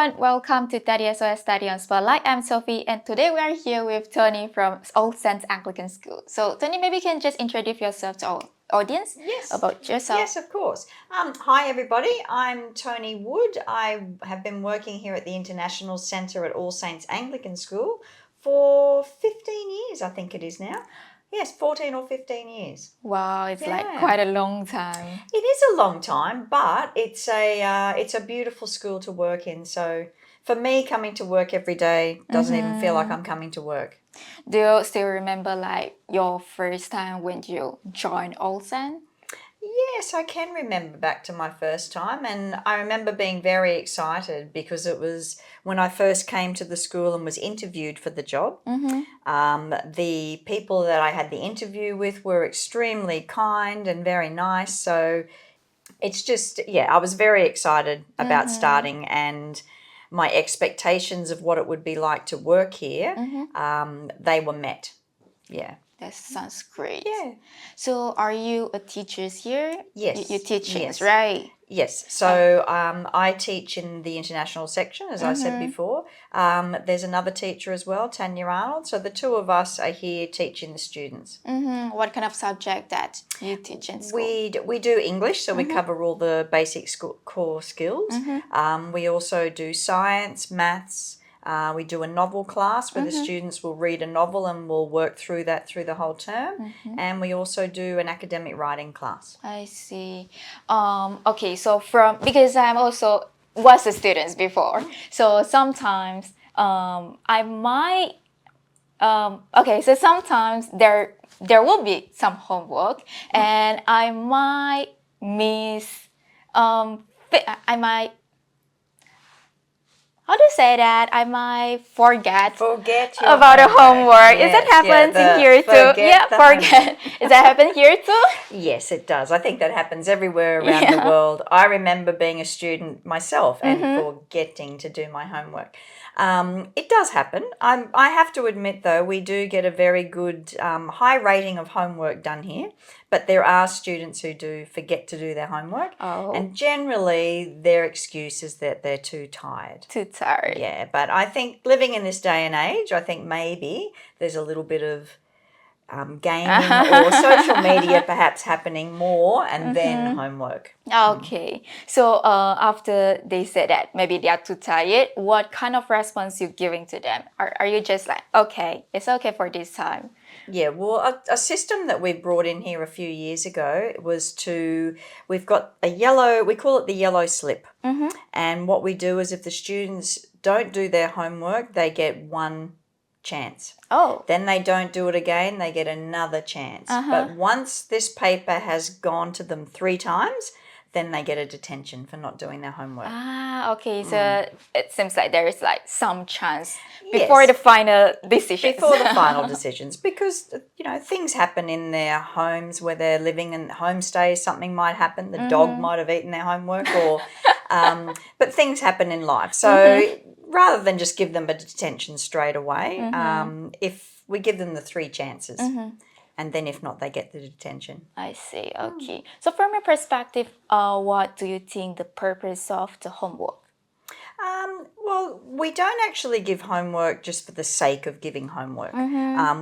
everyone, welcome to Dadi SOS Study on Spotlight. I'm Sophie and today we are here with Tony from All Saints Anglican School. So Tony, maybe you can just introduce yourself to our audience about yourself. Yes, of course. Hi everybody, I'm Tony Wood. I have been working here at the International Centre at All Saints Anglican School for 15 years, I think it is now. Yes, 14 or 15 years. Wow, it's like quite a long time. It is a long time, but it's a beautiful school to work in. So for me, coming to work every day doesn't even feel like I'm coming to work. Do you still remember like your first time when you joined All Saints? Yes, I can remember back to my first time, and I remember being very excited because it was when I first came to the school and was interviewed for the job. The people that I had the interview with were extremely kind and very nice, so it's just, I was very excited about starting, and my expectations of what it would be like to work here, they were met. Yeah. That sounds great. Yeah. So are you a teacher here? Yes. You teach yes. right? Yes. So I teach in the international section, as I said before. There's another teacher as well, Tanya Arnold. So the two of us are here teaching the students. What kind of subject that you teach in school? We do English, so we cover all the basic core skills. We also do science, maths. We do a novel class where the students will read a novel and we'll work through that through the whole term. And we also do an academic writing class. I see. Okay, so because I'm also was a student before, so sometimes I might so sometimes there will be some homework and I might miss how to say that? I might forget about the homework. Is that happens in here too? Yeah, forget. Is that happen here too? Yes, it does. I think that happens everywhere around the world. I remember being a student myself and forgetting to do my homework. It does happen. I have to admit, though, we do get a very good high rating of homework done here, but there are students who do forget to do their homework, and generally their excuse is that they're too tired. Too tired. Yeah, but I think living in this day and age, I think maybe there's a little bit of gaming or social media perhaps happening more, and then homework. Okay, so after they said that maybe they are too tired, what kind of response you giving to them? Are you just like, okay, it's okay for this time? Yeah, well, a system that we brought in here a few years ago was we've got we call it the yellow slip. And what we do is if the students don't do their homework, they get one chance. Then they don't do it again, they get another chance. But once this paper has gone to them 3 times, then they get a detention for not doing their homework. Okay, so it seems like there is like some chance before the final decisions. Before the final decisions, because things happen in their homes where they're living in homestays. Something might happen. The dog might have eaten their homework, or but things happen in life. So rather than just give them a detention straight away, if we give them the 3 chances. And then if not, they get the detention. I see. Okay. So from your perspective, what do you think the purpose of the homework? Well, we don't actually give homework just for the sake of giving homework.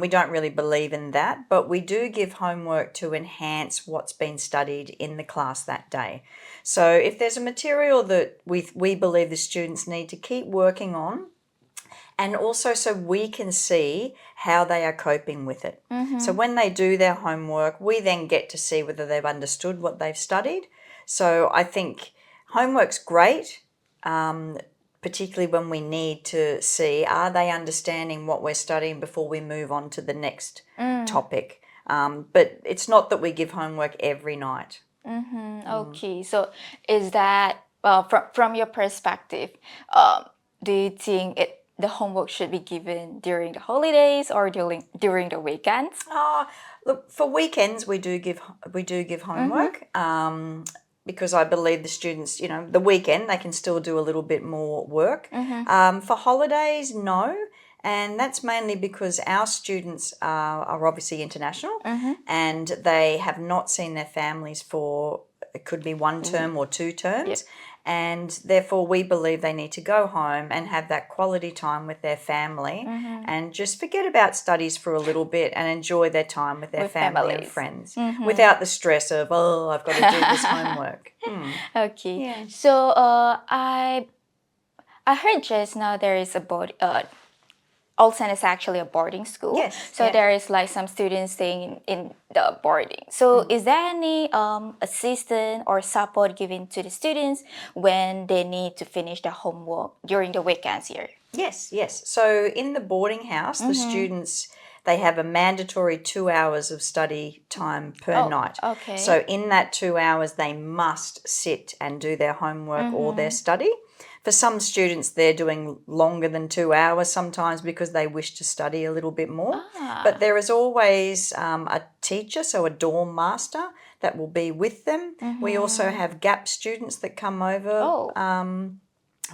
We don't really believe in that, but we do give homework to enhance what's been studied in the class that day. So if there's a material that we believe the students need to keep working on, and also so we can see how they are coping with it. So when they do their homework, we then get to see whether they've understood what they've studied. So I think homework's great, particularly when we need to see, are they understanding what we're studying before we move on to the next topic. But it's not that we give homework every night. Okay, so is that, from your perspective, do you think the homework should be given during the holidays or during the weekends? Look, for weekends we do give homework because I believe the students, the weekend they can still do a little bit more work. For holidays, no. And that's mainly because our students are obviously international and they have not seen their families for, it could be 1 term or 2 terms. and therefore we believe they need to go home and have that quality time with their family and just forget about studies for a little bit and enjoy their time with their family and friends without the stress of, oh, I've got to do this homework. Okay. Yeah. So I heard just now there is a Ulsan is actually a boarding school. Yes. So there is like some students staying in the boarding. So is there any assistance or support given to the students when they need to finish their homework during the weekends here? Yes. So in the boarding house, the students, they have a mandatory 2 hours of study time per night. Okay. So in that 2 hours, they must sit and do their homework or their study. For some students, they're doing longer than 2 hours sometimes because they wish to study a little bit more. But there is always a teacher, so a dorm master, that will be with them. We also have gap students that come over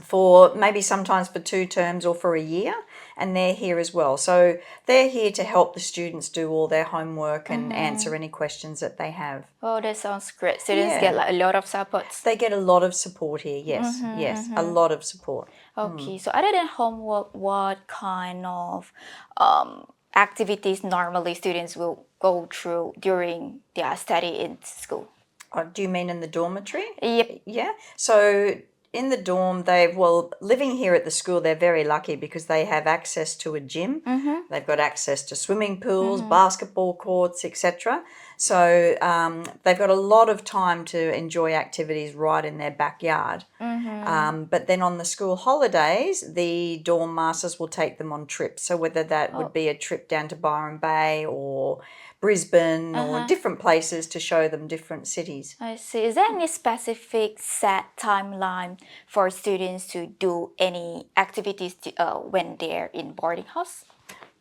for maybe sometimes for 2 terms or for a year, and they're here as well. So they're here to help the students do all their homework and answer any questions that they have. Oh, that sounds great. Students get like a lot of support. They get a lot of support here, yes, a lot of support. Okay, so other than homework, what kind of activities normally students will go through during their study in school? Do you mean in the dormitory? Yep. Yeah. So in the dorm, living here at the school, they're very lucky because they have access to a gym. They've got access to swimming pools, basketball courts, etc. So they've got a lot of time to enjoy activities right in their backyard. But then on the school holidays, the dorm masters will take them on trips. So whether that would be a trip down to Byron Bay or Brisbane or different places to show them different cities. I see. Is there any specific set timeline for students to do any activities when they're in boarding house?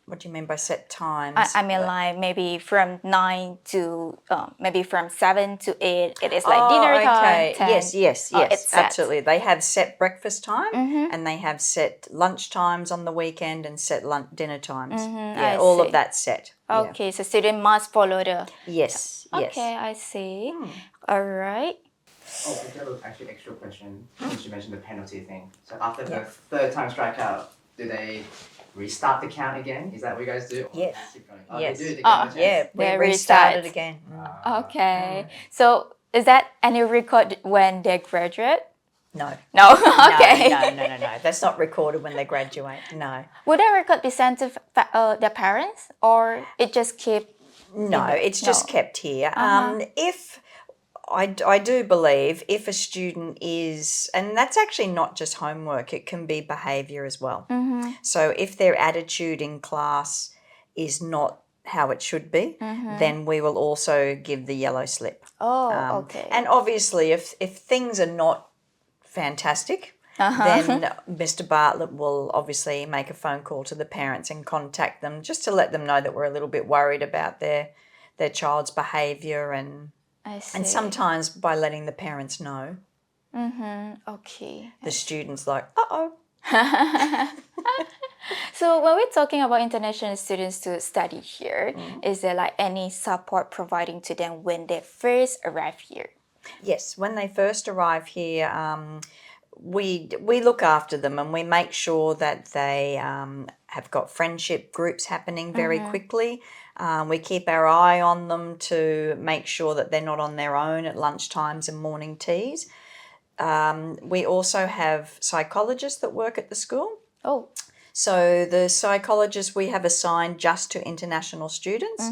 What do you mean by set times? I mean like maybe from 9 to maybe from 7 to 8. It is like dinner time. 10. Yes. It's set. Absolutely. They have set breakfast time and they have set lunch times on the weekend and set dinner times. I all see. of that set. Okay, so student must follow the... Yes. Okay, I see. All right. Oh, I got actually extra question since you mentioned the penalty thing. So after the third time strikeout, do they restart the count again? Is that what you guys do? Or Yes. keep going? Oh, Yes. They do. They give them a chance. Yeah, we They restart restart. it again. Okay. So is that any record when they graduate? No. No. Okay. No. That's not recorded when they graduate. No. Would that record be sent to their parents, or it just keep? No, it's just kept here. If I do believe if a student is, and that's actually not just homework, it can be behaviour as well. So if their attitude in class is not how it should be, then we will also give the yellow slip. Oh, okay. And obviously if things are not fantastic, then Mr. Bartlett will obviously make a phone call to the parents and contact them just to let them know that we're a little bit worried about their child's behaviour and I see. and sometimes by letting the parents know, Okay. the student's like, uh-oh. So when we're talking about international students to study here, is there like any support providing to them when they first arrive here? Yes, when they first arrive here, we look after them and we make sure that they have got friendship groups happening very quickly. We keep our eye on them to make sure that they're not on their own at lunchtimes and morning teas. We also have psychologists that work at the school. Oh. So the psychologist we have assigned just to international students.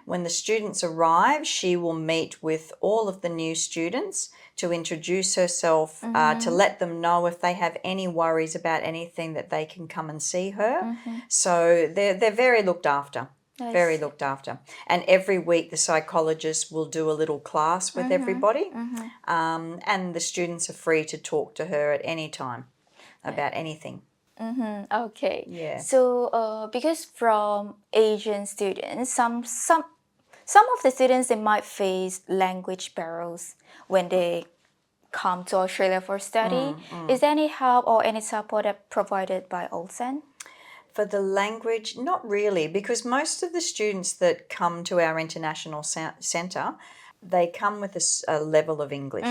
When the students arrive, she will meet with all of the new students to introduce herself, to let them know if they have any worries about anything that they can come and see her. So they're very looked after. Nice. Very looked after. And every week the psychologist will do a little class with everybody. And the students are free to talk to her at any time about anything. Okay. Yeah. So because from Asian students, some of the students, they might face language barriers when they come to Australia for study. Is there any help or any support provided by Ulsan? For the language, not really, because most of the students that come to our international centre they come with a level of English.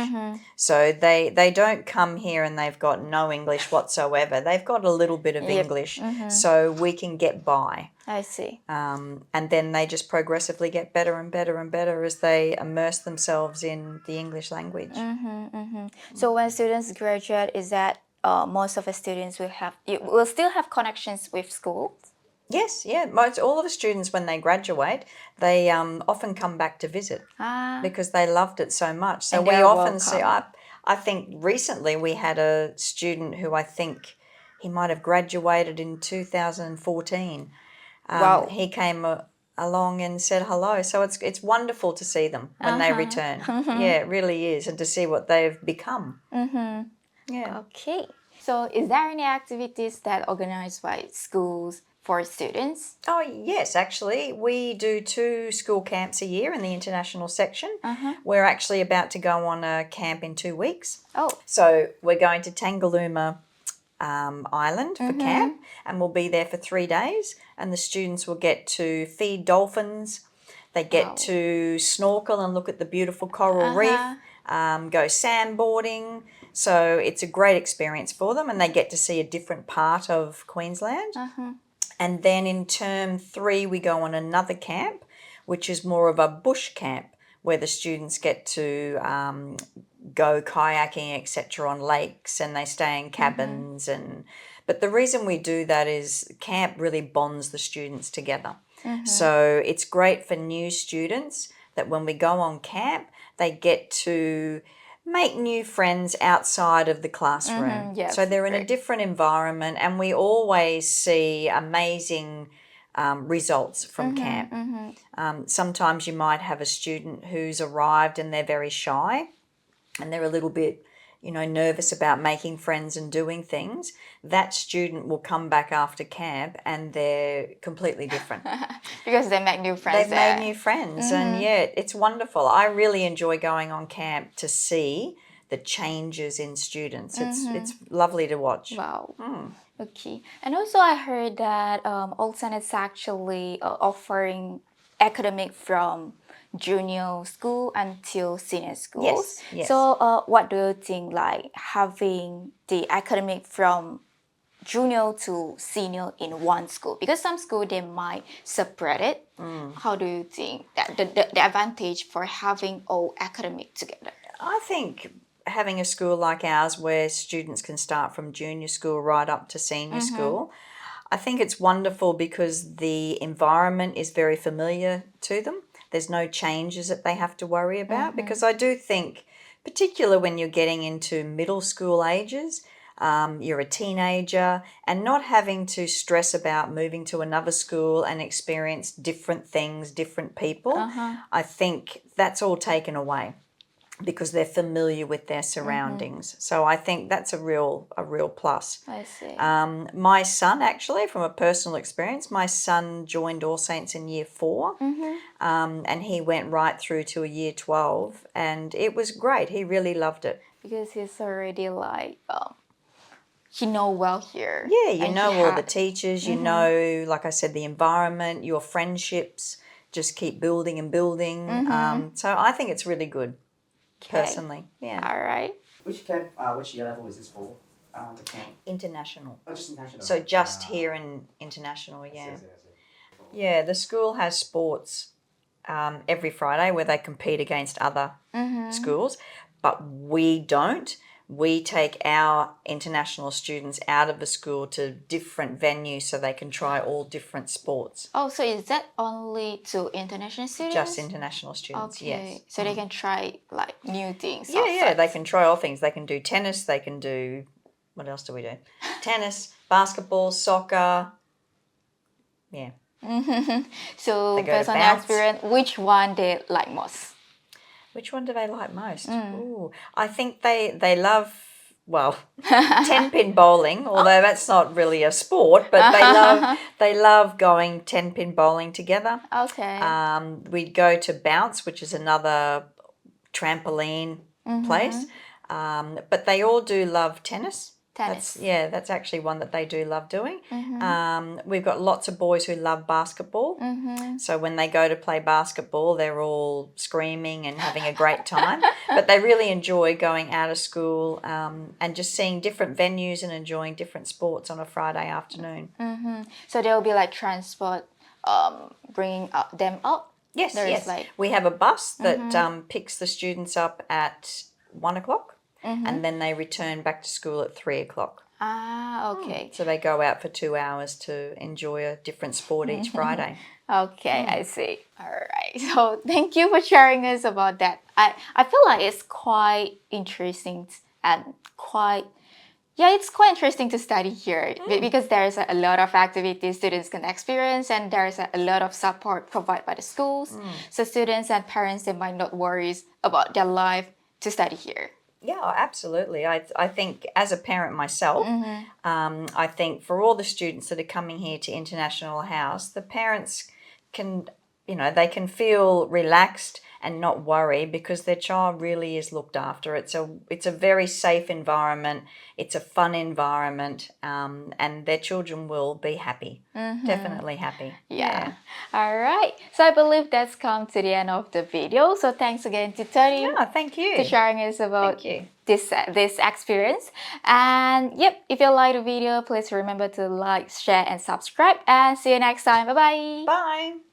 So they don't come here and they've got no English whatsoever. They've got a little bit of English, so we can get by. I see. And then they just progressively get better and better and better as they immerse themselves in the English language. So when students graduate, is that most of the students will still have connections with schools? Yes, yeah. All of the students, when they graduate, they often come back to visit because they loved it so much. So And we they're often see, welcome. I think recently we had a student who I think he might have graduated in 2014. Wow. He came along and said hello. So it's wonderful to see them when they return. Yeah, it really is. And to see what they've become. Yeah. Okay. So is there any activities that are organized by schools for students? Oh, yes, actually. We do 2 school camps a year in the international section. We're actually about to go on a camp in 2 weeks. Oh. So we're going to 𝐀𝐥𝐥 Island for camp, and we'll be there for 3 days. And the students will get to feed dolphins. They get to snorkel and look at the beautiful coral reef, go sandboarding. So it's a great experience for them, and they get to see a different part of Queensland. And then in term 3, we go on another camp, which is more of a bush camp, where the students get to go kayaking, etc., on lakes, and they stay in cabins. But the reason we do that is camp really bonds the students together. So it's great for new students that when we go on camp, they get to make new friends outside of the classroom. Yes, so they're in a great. different environment, and we always see amazing results from camp. Sometimes you might have a student who's arrived and they're very shy and they're a little bit, nervous about making friends and doing things. That student will come back after camp and they're completely different. Because they make new friends. They've made new friends, and yeah, it's wonderful. I really enjoy going on camp to see the changes in students. It's lovely to watch. Wow. Okay. And also I heard that Ulsan is actually offering academic from junior school until senior schools. Yes. So what do you think, like having the academic from junior to senior in one school? Because some school they might separate it. How do you think that the advantage for having all academic together? I think having a school like ours where students can start from junior school right up to senior school, I think it's wonderful because the environment is very familiar to them. There's no changes that they have to worry about, because I do think, particularly when you're getting into middle school ages, you're a teenager, and not having to stress about moving to another school and experience different things, different people, I think that's all taken away because they're familiar with their surroundings. So I think that's a real plus. I see. My son, actually, from a personal experience, my son joined All Saints in year 4, and he went right through to a year 12, and it was great. He really loved it. Because he's already like he know well here. Yeah, you and know he all had- the teachers, you know, like I said, the environment, your friendships just keep building and building. So I think it's really good, personally. Yeah. All right. Which camp, which year level is this for? The camp? International. Oh, just international. So just here in international, yeah. I see. Yeah, the school has sports every Friday where they compete against other schools, but we don't. We take our international students out of the school to different venues so they can try all different sports. Oh, so is that only to international students? Just international students, Okay. yes. So they can try like new things. Yeah, outside. they can try all things. They can do tennis, they can do, what else do we do? Tennis, basketball, soccer, yeah. So They go to based on their bounce. experience, which one they like most? Which one do they like most? Ooh, I think they love, well, 10-pin bowling, although that's not really a sport, but they love going 10-pin bowling together. Okay. We'd go to Bounce, which is another trampoline place, but they all do love tennis. Tennis. That's actually one that they do love doing. We've got lots of boys who love basketball. So when they go to play basketball, they're all screaming and having a great time. But they really enjoy going out of school and just seeing different venues and enjoying different sports on a Friday afternoon. So there will be like transport bringing them up? Yes, There yes. is like... We have a bus that picks the students up at 1 o'clock and then they return back to school at 3 o'clock. Ah, okay. So they go out for 2 hours to enjoy a different sport each Friday. Okay, I see. All right. So thank you for sharing us about that. I feel like it's quite interesting and it's quite interesting to study here because there's a lot of activities students can experience and there's a lot of support provided by the schools. So students and parents, they might not worry about their life to study here. Yeah, absolutely. I think as a parent myself, I think for all the students that are coming here to International House, the parents can, they can feel relaxed and not worry because their child really is looked after. It's a very safe environment. It's a fun environment, and their children will be happy. Definitely happy. Yeah. All right. So I believe that's come to the end of the video. So thanks again to Tony. Yeah, thank you. For sharing us about Thank you. this experience. And if you like the video, please remember to like, share, and subscribe. And see you next time. Bye-bye. Bye.